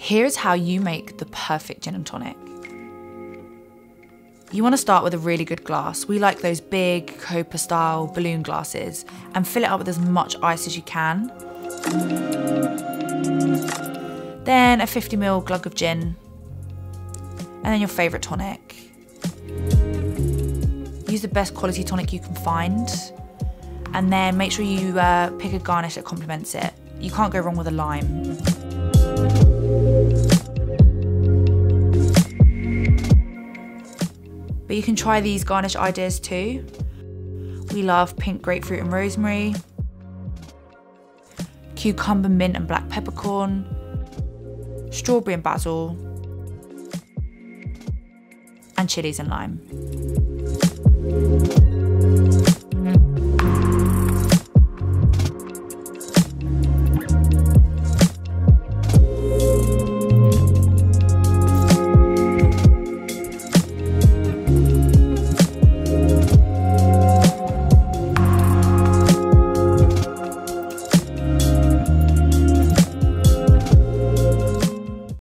Here's how you make the perfect gin and tonic. You want to start with a really good glass. We like those big copa style balloon glasses, and fill it up with as much ice as you can. Then a 50ml glug of gin, and then your favourite tonic. Use the best quality tonic you can find, and then make sure you pick a garnish that complements it. You can't go wrong with a lime. But you can try these garnish ideas too. We love pink grapefruit and rosemary, cucumber, mint and black peppercorn, strawberry and basil, and chilies and lime.